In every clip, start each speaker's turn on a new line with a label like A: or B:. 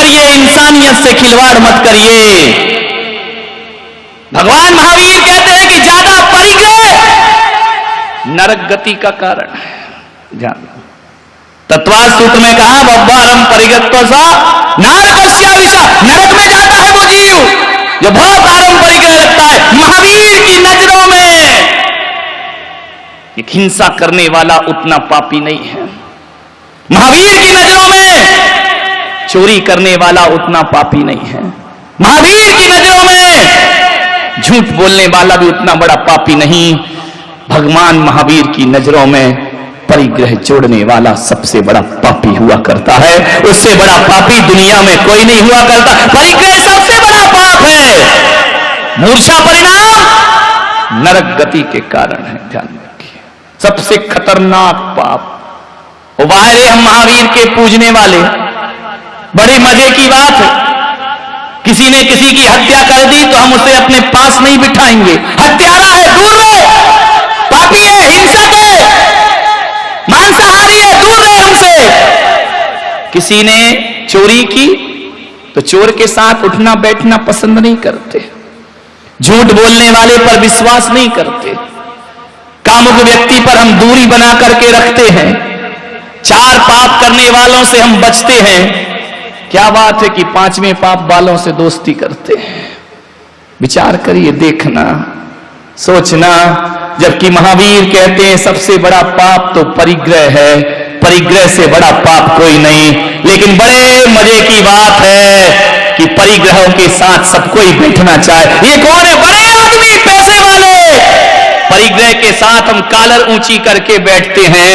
A: करिए, इंसानियत से खिलवाड़ मत करिए। भगवान महावीर कहते हैं कि ज्यादा परिग्रह नरक गति का कारण है। ध्यान, तत्वाद सूत्र में कहा बब्बारम परिग्रह सा नारकस्याविषा, नरक में जाता है वो जीव जो बहुत आरम परिग्रह रखता है। महावीर की नजरों में एक हिंसा करने वाला उतना पापी नहीं है। महावीर की नजरों में चोरी करने वाला उतना पापी नहीं है। महावीर की नजरों में झूठ बोलने वाला भी उतना बड़ा पापी नहीं। भगवान महावीर की नजरों में परिग्रह जोड़ने वाला सबसे बड़ा पापी हुआ करता है। उससे बड़ा पापी दुनिया में कोई नहीं हुआ करता। परिग्रह सबसे बड़ा पाप है। मूर्छा परिणाम नरक गति के कारण है। ध्यान रखिए, सबसे खतरनाक पाप। वायरे हम महावीर के पूजने वाले, बड़ी मजे की बात है, किसी ने किसी की हत्या कर दी तो हम उसे अपने पास नहीं बिठाएंगे। हत्यारा है, दूर रहो। पापी है, हिंसक है, मांसाहारी है, दूर रहे हमसे। किसी ने चोरी की तो चोर के साथ उठना बैठना पसंद नहीं करते। झूठ बोलने वाले पर विश्वास नहीं करते। कामुक व्यक्ति पर हम दूरी बना करके रखते हैं। चार पाप करने वालों से हम बचते हैं। क्या बात है कि पांचवें पाप वालों से दोस्ती करते हैं। विचार करिए, देखना, सोचना। जबकि महावीर कहते हैं सबसे बड़ा पाप तो परिग्रह है, परिग्रह से बड़ा पाप कोई नहीं। लेकिन बड़े मजे की बात है कि परिग्रहों के साथ सबको ही बैठना चाहे। ये कौन है? बड़े आदमी, पैसे वाले। परिग्रह के साथ हम कालर ऊंची करके बैठते हैं।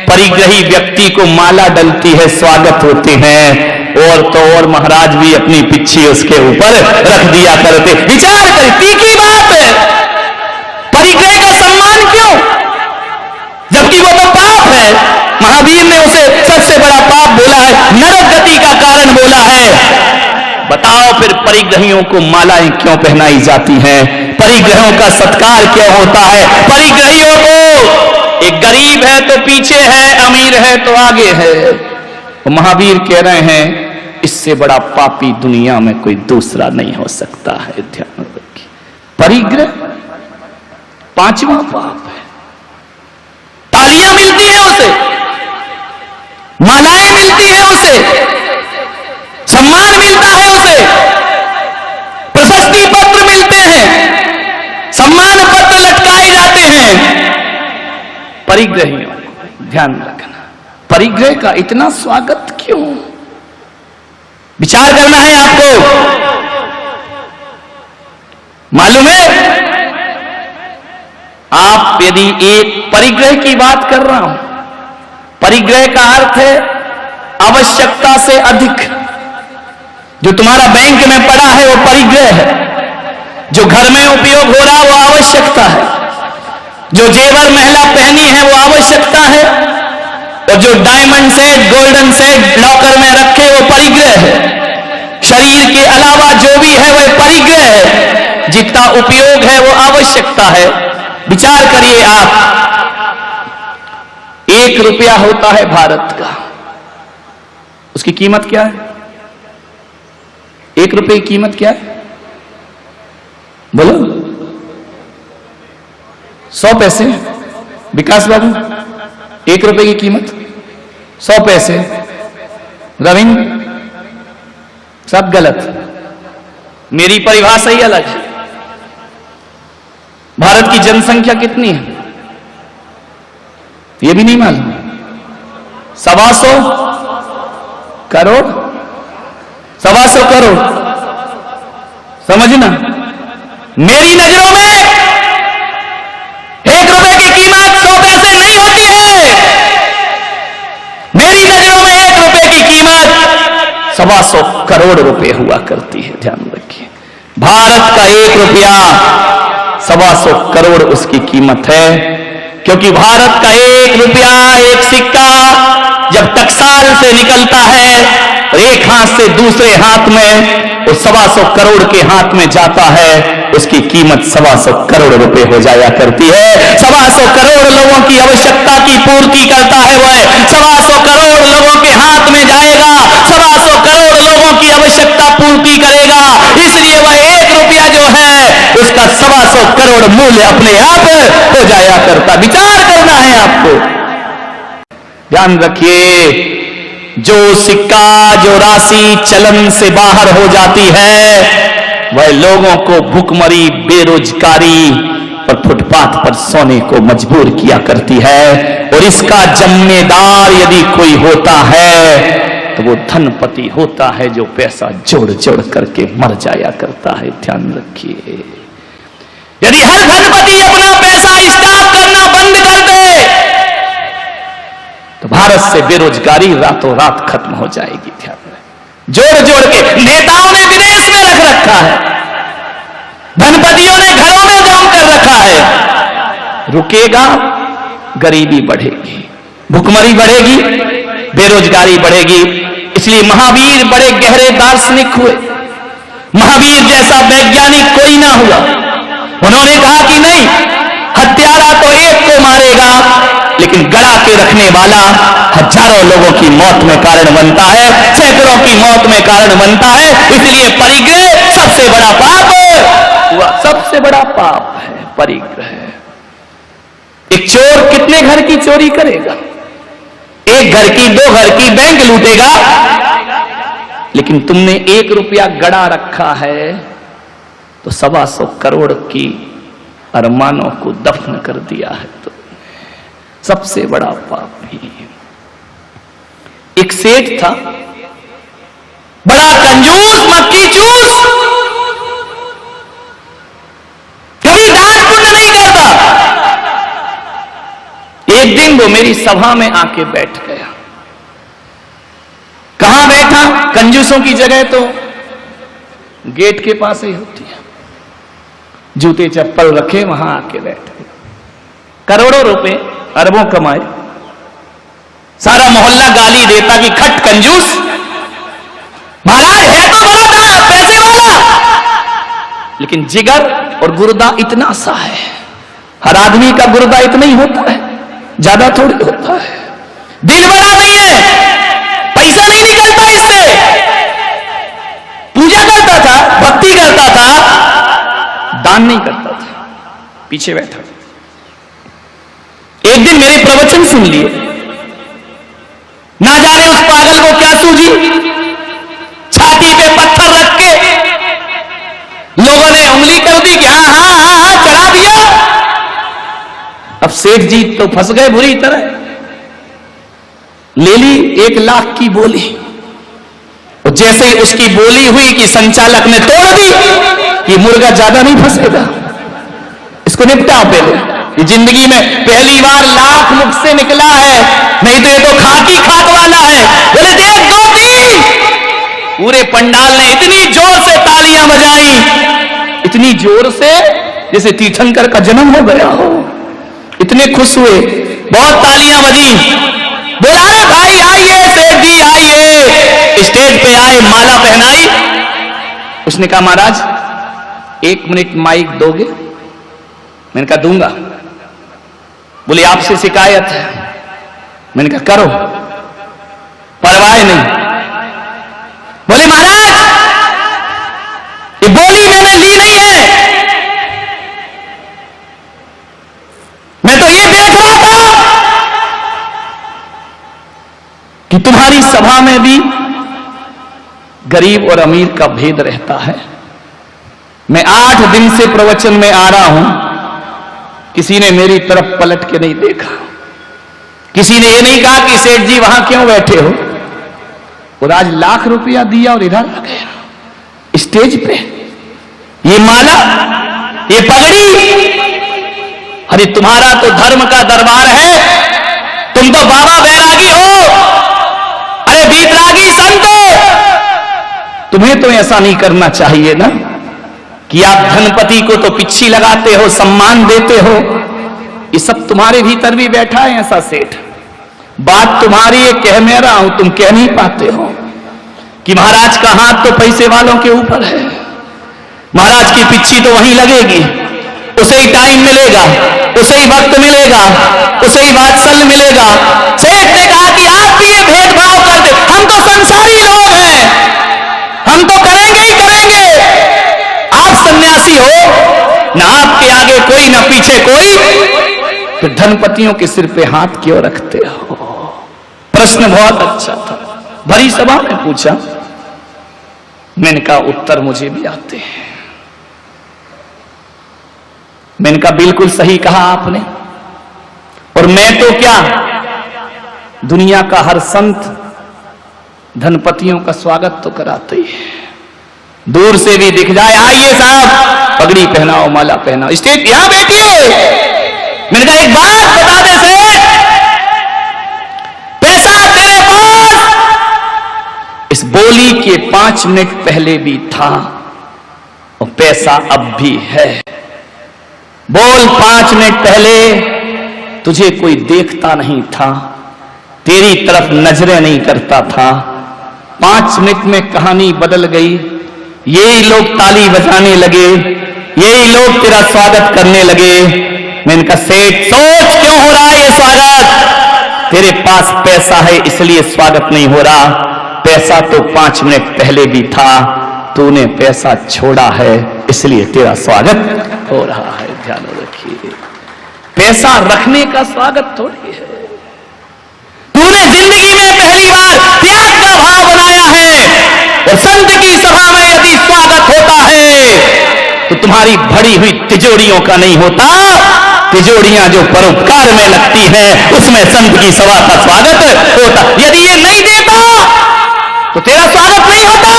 A: परिग्रही व्यक्ति को माला डलती है, स्वागत होते हैं। और तो और महाराज भी अपनी पिच्छी उसके ऊपर रख दिया करते। विचार करिए, तीखी बात है। परिग्रह का सम्मान क्यों, जबकि वो तो पाप है। महावीर ने उसे सबसे बड़ा पाप बोला है, नरक गति का कारण बोला है। बताओ फिर परिग्रहियों को मालाएं क्यों पहनाई जाती हैं? परिग्रहों का सत्कार क्यों होता है? परिग्रहियों को, एक गरीब है तो पीछे है, अमीर है तो आगे है। तो महावीर कह रहे हैं इससे बड़ा पापी दुनिया में कोई दूसरा नहीं हो सकता है। ध्यान रखिए, परिग्रह पांचवा पाप है। तालियां मिलती हैं उसे, मालाएं मिलती हैं उसे, सम्मान मिलता है उसे, प्रशस्ति पत्र मिलते हैं, सम्मान पत्र लटकाए जाते हैं। परिग्रहियों को ध्यान रखना, परिग्रह का इतना स्वागत क्यों? विचार करना है आपको। मालूम है, आप यदि एक परिग्रह की बात कर रहा हूं, परिग्रह का अर्थ है आवश्यकता से अधिक। जो तुम्हारा बैंक में पड़ा है वो परिग्रह है। जो घर में उपयोग हो रहा है वो आवश्यकता है। जो जेवर महिला पहनी है वो आवश्यकता है। और जो diamond set, golden set locker में रखे वो परिग्रह है। शरीर के अलावा जो भी है वह परिग्रह है। जितना उपयोग है वो आवश्यकता है। विचार करिए आप, 1 रुपया होता है भारत का, उसकी कीमत क्या है? 1 रुपये की कीमत क्या है? बोलो। 100 पैसे। विकास बाबू, 1 रुपये की कीमत 100 पैसे। रविंद्र, सब गलत। मेरी परिभाषा ही अलग है। भारत की जनसंख्या कितनी है ये भी नहीं मालूम। 125 करोड़, 125 करोड़। समझना, मेरी नजरों में 1 रुपए की कीमत 100 पैसे नहीं होती है। मेरी नजरों में 1 रुपए की कीमत 125 करोड़ रुपए हुआ करती है। ध्यान रखिए, भारत का 1 रुपया 125 करोड़ उसकी कीमत है। क्योंकि भारत का 1 रुपया, एक सिक्का जब टकसाल से निकलता है और एक हाथ से दूसरे हाथ में वो 125 करोड़ के हाथ में जाता है, उसकी कीमत 125 करोड़ रुपए हो जाया करती है। 125 करोड़ लोगों की आवश्यकता की पूर्ति करता है वह। 125 करोड़ लोगों के हाथ में जाएगा। 125 करोड़ लोगों की का 125 करोड़ मूल्य अपने आप हो जाया करता। विचार करना है आपको। ध्यान रखिए, जो सिक्का, जो राशि चलन से बाहर हो जाती है, वह लोगों को भूखमरी, बेरोजगारी और फुटपाथ पर सोने को मजबूर किया करती है। और इसका जिम्मेदार यदि कोई होता है तो वो धनपति होता है, जो पैसा जोड़ जोड़ करके मर जाया करता है। ध्यान रखिए, यदि हर धनपति अपना पैसा स्टॉक करना बंद कर दे तो भारत से बेरोजगारी रातों रात खत्म हो जाएगी। ध्यान रखें, जोड़ जोड़ के नेताओं ने विदेश में रख रखा है, धनपतियों ने घरों में जम कर रखा है। रुकेगा, गरीबी बढ़ेगी, भुखमरी बढ़ेगी, बेरोजगारी बढ़ेगी। इसलिए महावीर बड़े गहरे दार्शनिक हुए। महावीर जैसा वैज्ञानिक कोई ना हुआ। उन्होंने कहा कि नहीं, हत्यारा तो एक को मारेगा, लेकिन गड़ा के रखने वाला हजारों लोगों की मौत में कारण बनता है, सैकड़ों की मौत में कारण बनता है। इसलिए परिग्रह सबसे बड़ा पाप हुआ, सबसे बड़ा पाप है परिग्रह। एक चोर कितने घर की चोरी करेगा? एक घर की, 2 घर की, बैंक लूटेगा, लेकिन तुमने 1 रुपया गड़ा रखा है तो 125 करोड़ की अरमानों को दफन कर दिया है। तो सबसे बड़ा पाप ही। एक सेठ था, बड़ा कंजूस, मक्खी चूस, कभी दान पुण्य नहीं करता। एक दिन वो मेरी सभा में आके बैठ गया। कहां बैठा? कंजूसों की जगह तो गेट के पास ही होती है, जूते चप्पल रखे, वहां आके बैठ गए। करोड़ों रुपए, अरबों कमाए, सारा मोहल्ला गाली देता कि खट कंजूस, महाराज है तो बड़ा पैसे वाला, लेकिन जिगर और गुर्दा इतना सा है। हर आदमी का गुर्दा इतना ही होता है, ज्यादा थोड़ी होता है। दिल बड़ा नहीं है, पैसा नहीं निकलता इससे। पूजा करता था, भक्ति करता था, दान नहीं करता था, पीछे बैठा। एक दिन मेरे प्रवचन सुन लिए, ना जाने उस पागल को क्या सूझी, छाती पे पत्थर रख के लोगों ने उंगली कर दी कि हाँ हाँ हाँ हाँ चढ़ा दिया। अब सेठ जी तो फंस गए बुरी तरह। ले ली 1 लाख की बोली, और जैसे ही उसकी बोली हुई कि संचालक ने तोड़ दी कि मुर्गा ज्यादा नहीं फंसेगा, इसको निपटा पहले। ये जिंदगी में पहली बार लाख मुख से निकला है, नहीं तो ये तो खाकी खाक वाला है। बोले 1 2 3। पूरे पंडाल ने इतनी जोर से तालियां बजाई, इतनी जोर से जैसे तीर्थंकर का जन्म हो गया हो। इतने खुश हुए, बहुत तालियां बजी। बोला भाई आइए, सेठ जी आइए। स्टेज पे आए, माला पहनाई। उसने कहा महाराज 1 मिनट माइक दोगे? मैंने कहा दूंगा। बोले आपसे शिकायत है। मैंने कहा करो, परवाह नहीं। बोले महाराज ये बोली मैंने ली नहीं है, मैं तो ये देख रहा था कि तुम्हारी सभा में भी गरीब और अमीर का भेद रहता है। मैं 8 दिन से प्रवचन में आ रहा हूं, किसी ने मेरी तरफ पलट के नहीं देखा। किसी ने ये नहीं कहा कि सेठ जी वहां क्यों बैठे हो। और आज लाख रुपया दिया और इधर आ गया स्टेज पे। ये माला, ये पगड़ी, अरे तुम्हारा तो धर्म का दरबार है, तुम तो बाबा बैरागी हो, अरे बीतरागी संत हो। तुम्हें तो ऐसा नहीं करना चाहिए ना कि आप धनपति को तो पिच्छी लगाते हो, सम्मान देते हो। ये सब तुम्हारे भीतर भी बैठा है ऐसा सेठ। बात तुम्हारी है, कह मैं रहा हूं, तुम कह नहीं पाते हो कि महाराज का हाथ तो पैसे वालों के ऊपर है। महाराज की पिच्छी तो वहीं लगेगी, उसे ही टाइम मिलेगा, उसे ही वक्त मिलेगा, उसे ही वात्सल्य मिलेगा। सेठ ने कहा कि आप भी ये भेदभाव करते, हम तो संसारी लोग हैं, हम तो करेंगे ही करेंगे। आप सन्यासी हो, पीछे कोई, तो धनपतियों के सिर पे हाथ क्यों रखते हो? प्रश्न बहुत अच्छा था, भरी सभा में पूछा। मैंने कहा उत्तर मुझे भी आते हैं। मैंने कहा बिल्कुल सही कहा आपने, और मैं तो क्या, दुनिया का हर संत धनपतियों का स्वागत तो कराते ही है। दूर से भी दिख जाए, आइए साहब, पगड़ी पहनाओ, माला पहनाओ, स्टेज यहां बैठिए। मैंने कहा एक बात बता दे से, पैसा तेरे पास इस बोली के 5 मिनट पहले भी था और पैसा अब भी है। बोल, 5 मिनट पहले तुझे कोई देखता नहीं था, तेरी तरफ नजरें नहीं करता था। 5 मिनट में कहानी बदल गई। यही लोग ताली बजाने लगे, यही लोग तेरा स्वागत करने लगे। मैंने कहा सेठ, सोच क्यों हो रहा है ये स्वागत? तेरे पास पैसा है इसलिए स्वागत नहीं हो रहा। पैसा तो 5 मिनट पहले भी था, तूने पैसा छोड़ा है इसलिए तेरा स्वागत हो रहा है। ध्यान रखिए, पैसा रखने का स्वागत थोड़ी है। तूने जिंदगी में पहली बार त्याग का भाव बनाया है, और संत की सभा में यदि स्वागत होता है तो तुम्हारी भरी हुई तिजोरियों का नहीं होता। तिजोरियां जो परोपकार में लगती हैं उसमें संत की सभा का स्वागत होता। यदि ये नहीं देता तो तेरा स्वागत नहीं होता।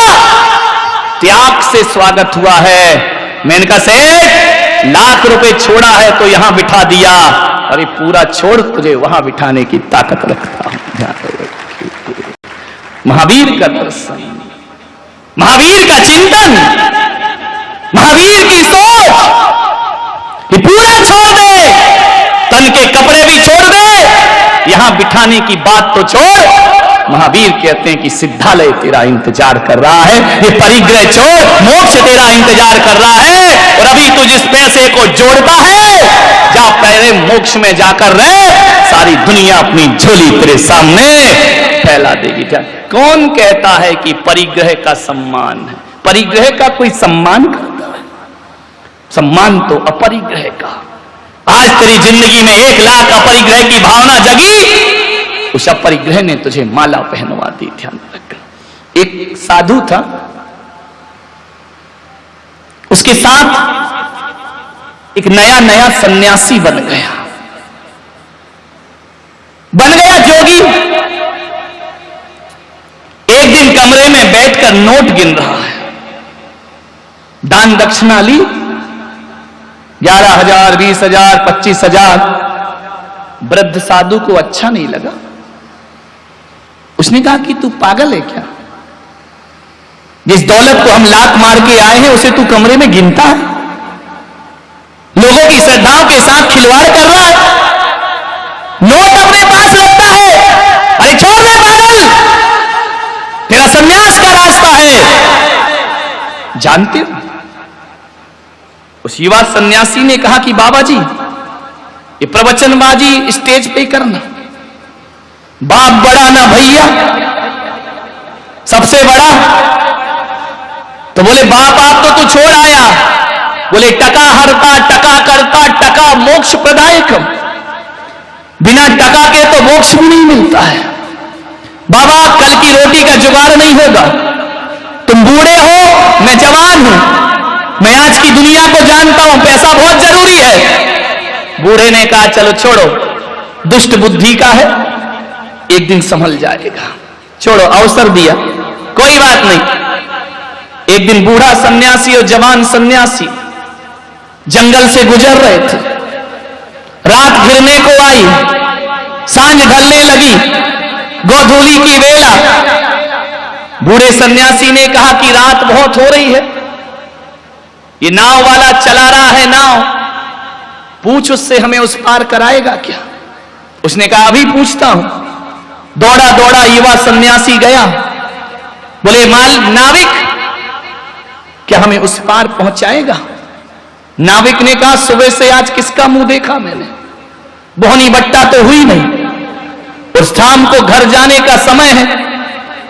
A: त्याग से स्वागत हुआ है। मैंने कहा सेठ, लाख रुपए छोड़ा है तो यहां बिठा दिया, अरे पूरा छोड़, तुझे वहां बिठाने की ताकत रखता हूं। महावीर का दर्शन, महावीर का चिंतन, महावीर की सोच कि पूरा छोड़ दे, तन के कपड़े भी छोड़ दे, यहां बिठाने की बात तो छोड़। महावीर कहते हैं कि सिद्धालय तेरा इंतजार कर रहा है, ये परिग्रह छोड़, मोक्ष तेरा इंतजार कर रहा है। और अभी तू जिस पैसे को जोड़ता है, जा पहले मोक्ष में जाकर रहे, सारी दुनिया अपनी झोली तेरे सामने फैला देगी। क्या कौन कहता है कि परिग्रह का सम्मान है? परिग्रह का कोई सम्मान करता है? सम्मान तो अपरिग्रह का। आज तेरी जिंदगी में 1 लाख अपरिग्रह की भावना जगी, उस अपरिग्रह ने तुझे माला पहनवा दी। ध्यान रखना। एक साधु था, उसके साथ एक नया सन्यासी बन गया जोगी। एक दिन कमरे में बैठकर नोट गिन रहा है, दान दक्षिणा ली 11,000, 20,000, 25,000। वृद्ध साधु को अच्छा नहीं लगा। उसने कहा कि तू पागल है क्या? जिस दौलत को हम लात मार के आए हैं उसे तू कमरे में गिनता है? लोगों की श्रद्धाओं के साथ खिलवाड़ कर रहा है। नोट अपने पास रखता है। अरे छोड़ दे पागल, तेरा सन्यास का रास्ता है। जानते हो, उस युवा सन्यासी ने कहा कि बाबा जी, ये प्रवचनबाजी स्टेज पे करना, बाप बड़ा ना भैया, सबसे बड़ा। तो बोले बाप आप तो तू छोड़ आया। बोले टका हरता, टका करता, टका मोक्ष प्रदायक। बिना टका के तो मोक्ष भी नहीं मिलता है। बाबा कल की रोटी का जुगाड़ नहीं होगा। तुम बूढ़े हो, मैं जवान हूं, मैं आज की दुनिया को जानता हूं, पैसा बहुत जरूरी है। बूढ़े ने कहा चलो छोड़ो, दुष्ट बुद्धि का है, एक दिन संभल जाएगा, छोड़ो। अवसर दिया, कोई बात नहीं। एक दिन बूढ़ा सन्यासी और जवान सन्यासी जंगल से गुजर रहे थे। रात घिरने को आई, सांझ ढलने लगी, गोधूली की वेला। बूढ़े सन्यासी ने कहा कि रात बहुत हो रही है, ये नाव वाला चला रहा है नाव, पूछ उससे हमें उस पार कराएगा क्या? उसने कहा अभी पूछता हूं। दौड़ा दौड़ा युवा सन्यासी गया। बोले नाविक, क्या हमें उस पार पहुंचाएगा? नाविक ने कहा सुबह से आज किसका मुंह देखा मैंने, बोहनी बट्टा तो हुई नहीं, और शाम को घर जाने का समय है।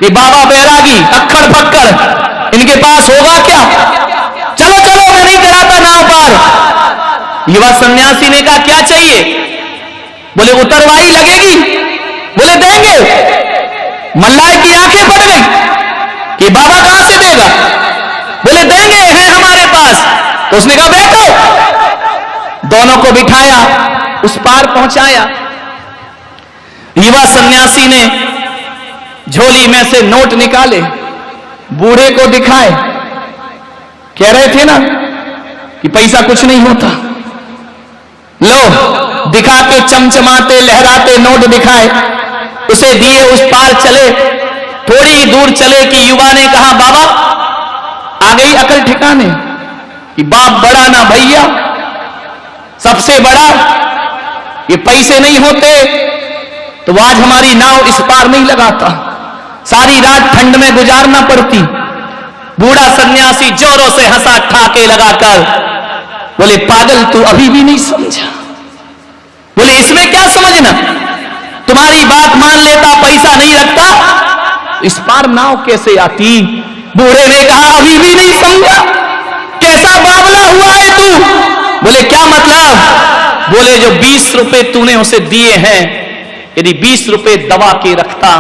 A: ये बाबा बैरागी अक्खड़ फक्कड़, इनके पास होगा क्या? चलो चलो, मैं नहीं कराता नाव पार। युवा सन्यासी ने कहा क्या चाहिए? बोले उतरवाई लगेगी। बोले देंगे। मल्लाह की आंखें पड़ गई कि बाबा कहां से देगा? बोले देंगे, है हमारे पास। तो उसने कहा बैठो। दोनों को बिठाया, उस पार पहुंचाया। युवा सन्यासी ने झोली में से नोट निकाले, बूढ़े को दिखाए। कह रहे थे ना कि पैसा कुछ नहीं होता। लो, दिखाते, चमचमाते, लहराते नोट दिखाए, उसे दिए, उस पार चले। थोड़ी दूर चले कि युवा ने कहा बाबा आ गई अकल ठिकाने कि बाप बड़ा ना भैया, सबसे बड़ा। ये पैसे नहीं होते तो आज हमारी नाव इस पार नहीं लगाता, सारी रात ठंड में गुजारना पड़ती। बूढ़ा सन्यासी जोरों से हंसा, ठाके लगाकर। बोले पागल, तू अभी भी नहीं समझा? बोले इसमें क्या समझना, तुम्हारी बात मान लेता, पैसा नहीं रखता, इस पार नाव कैसे आती? बूढ़े ने कहा अभी भी नहीं समझा? कैसा बावला हुआ है तू? बोले क्या मतलब? बोले जो 20 रुपए तूने उसे दिए हैं, यदि 20 रुपए दबा के रखता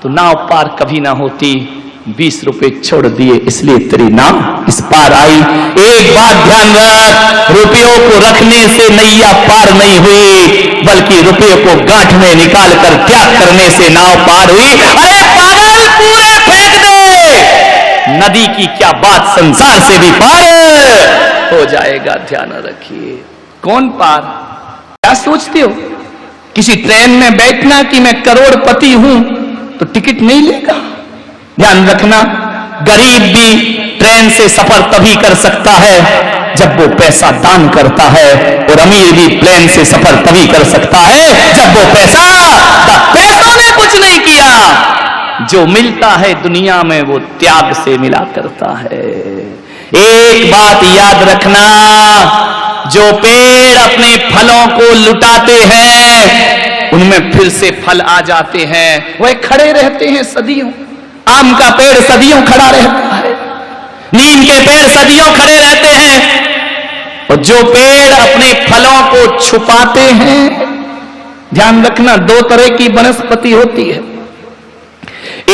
A: तो नाव पार कभी ना होती। 20 रुपए छोड़ दिए इसलिए तेरी नाव इस पार आई। एक बात ध्यान रख, रुपयों को रखने से नैया पार नहीं हुई, बल्कि रुपयों को गांठ में निकाल कर त्याग करने से नाव पार हुई। अरे पागल, पूरे फेंक दे, नदी की क्या बात, संसार से भी पार हो जाएगा। ध्यान रखिए। कौन पार? क्या सोचते हो किसी ट्रेन में बैठना कि मैं करोड़पति हूं तो टिकट नहीं लेगा? ध्यान रखना, गरीब भी ट्रेन से सफर तभी कर सकता है जब वो पैसा दान करता है, और अमीर भी प्लेन से सफर तभी कर सकता है जब वो पैसों ने कुछ नहीं किया। जो मिलता है दुनिया में वो त्याग से मिला करता है। एक बात याद रखना, जो पेड़ अपने फलों को लुटाते हैं उनमें फिर से फल आ जाते हैं। वह खड़े रहते हैं सदियों। आम का पेड़ सदियों खड़ा रहता है, नीम के पेड़ सदियों खड़े रहते हैं। और जो पेड़ अपने फलों को छुपाते हैं, ध्यान रखना, दो तरह की वनस्पति होती है।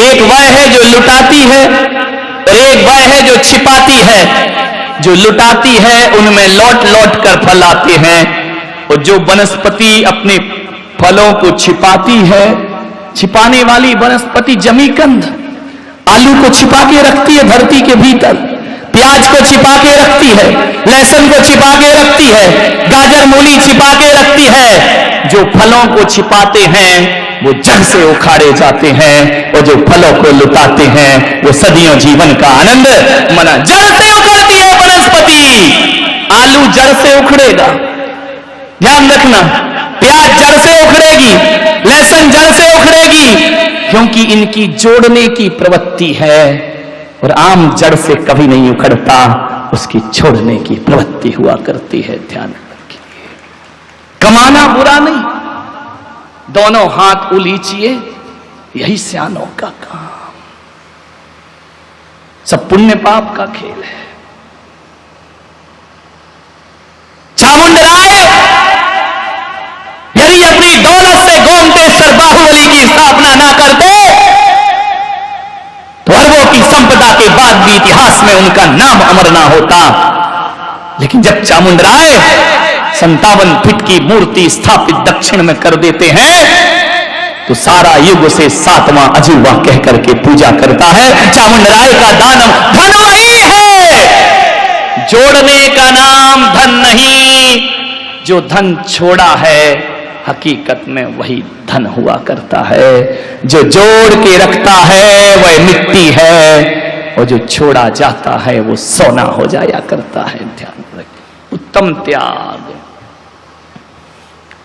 A: एक वह है जो लुटाती है और एक वह है जो छिपाती है। जो लुटाती है उनमें लौट लौट कर फल आते हैं, और जो वनस्पति अपने फलों को छिपाती है, छिपाने वाली वनस्पति जमीकंद आलू को छिपा के रखती है धरती के भीतर, प्याज को छिपा के रखती है, लहसुन को छिपा के रखती है, गाजर मूली छिपा के रखती है। जो फलों को छिपाते हैं वो जड़ से उखाड़े जाते हैं, और जो फलों को लुटाते हैं वो सदियों जीवन का आनंद मना। जड़ से उखड़ती है वनस्पति, आलू जड़ से उखड़ेगा, ध्यान रखना, प्याज जड़ से उखड़ेगी, लहसुन जड़ से उखड़ेगी, क्योंकि इनकी जोड़ने की प्रवृत्ति है। और आम जड़ से कभी नहीं उखड़ता, उसकी छोड़ने की प्रवृत्ति हुआ करती है। ध्यान रखिए। कमाना बुरा नहीं, दोनों हाथ उलीचिए, यही सियानों का काम। सब पुण्य पाप का खेल है। चामुंडराय यदि अपनी दौलत से गोमतेश्वर बाहुबली की स्थापना ना करते तो अरबों की संपदा के बाद भी इतिहास में उनका नाम अमर ना होता। लेकिन जब चामुंडराय 57 फीट की मूर्ति स्थापित दक्षिण में कर देते हैं तो सारा युग से 7वां अजूबा कह करके पूजा करता है। चामुंडराय का दान धन वही है, जोड़ने का नाम धन नहीं। जो धन छोड़ा है हकीकत में वही धन हुआ करता है। जो जोड़ के रखता है वह मिट्टी है, और जो छोड़ा जाता है वो सोना हो जाया करता है। ध्यान रखिए। उत्तम त्याग,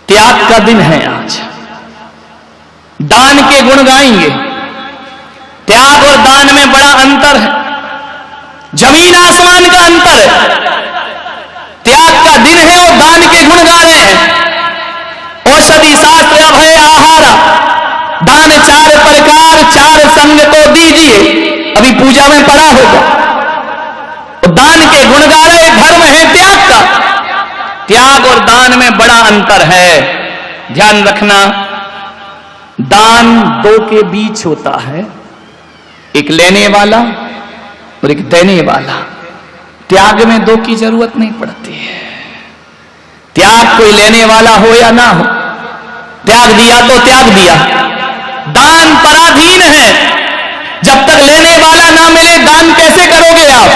A: त्याग का दिन है आज। दान के गुण गाएंगे। त्याग और दान में बड़ा अंतर है, जमीन आसमान का अंतर है। त्याग का दिन है और दान के गुण गा रहे हैं। औषधि शास्त्र अभय आहारा, दान 4 प्रकार 4 संग को दीजिए, अभी पूजा में पढ़ा होगा। तो दान के गुण गा रहे, धर्म है त्याग का। त्याग और दान में बड़ा अंतर है, ध्यान रखना। दान दो के बीच होता है, एक लेने वाला और एक देने वाला। त्याग में दो की जरूरत नहीं पड़ती है। त्याग कोई लेने वाला हो या ना हो, त्याग दिया तो त्याग दिया। दान पराधीन है, जब तक लेने वाला ना मिले दान कैसे करोगे आप?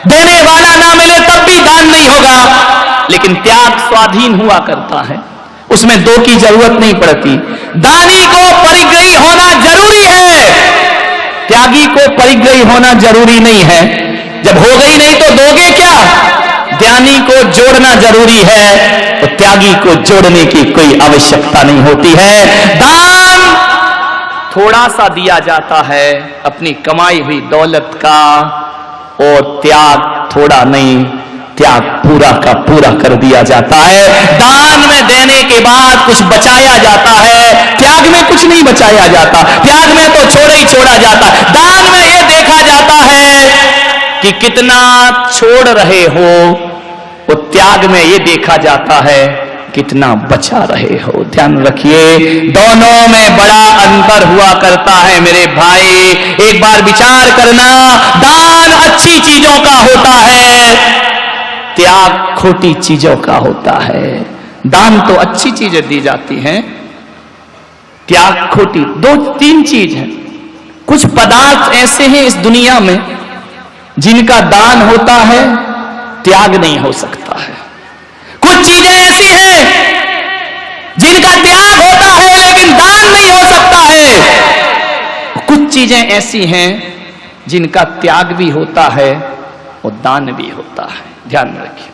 A: देने वाला ना मिले तब भी दान नहीं होगा। लेकिन त्याग स्वाधीन हुआ करता है, उसमें दो की जरूरत नहीं पड़ती। दानी को परिग्रही होना जरूरी है, त्यागी को परिग्रही होना जरूरी नहीं है। जब हो गई नहीं तो दोगे क्या? ज्ञानी को जोड़ना जरूरी है, तो त्यागी को जोड़ने की कोई आवश्यकता नहीं होती है। दान थोड़ा सा दिया जाता है अपनी कमाई हुई दौलत का, और त्याग थोड़ा नहीं, त्याग पूरा का पूरा कर दिया जाता है। दान में देने के बाद कुछ बचाया जाता है, त्याग में कुछ नहीं बचाया जाता। त्याग में तो छोड़ा ही छोड़ा जाता। दान में यह देखा जाता है कि कितना छोड़ रहे हो, और त्याग में यह देखा जाता है कितना बचा रहे हो। ध्यान रखिए, दोनों में बड़ा अंतर हुआ करता है मेरे भाई। एक बार विचार करना, दान अच्छी चीजों का होता है, त्याग खोटी चीजों का होता है। दान तो अच्छी चीजें दी जाती हैं, त्याग खोटी। दो तीन चीज है। कुछ पदार्थ ऐसे हैं इस दुनिया में जिनका दान होता है, त्याग नहीं हो सकता है। कुछ चीजें ऐसी हैं जिनका त्याग होता है लेकिन दान नहीं हो सकता है। कुछ चीजें ऐसी हैं जिनका त्याग भी होता है और दान भी होता है। ध्यान रखिए।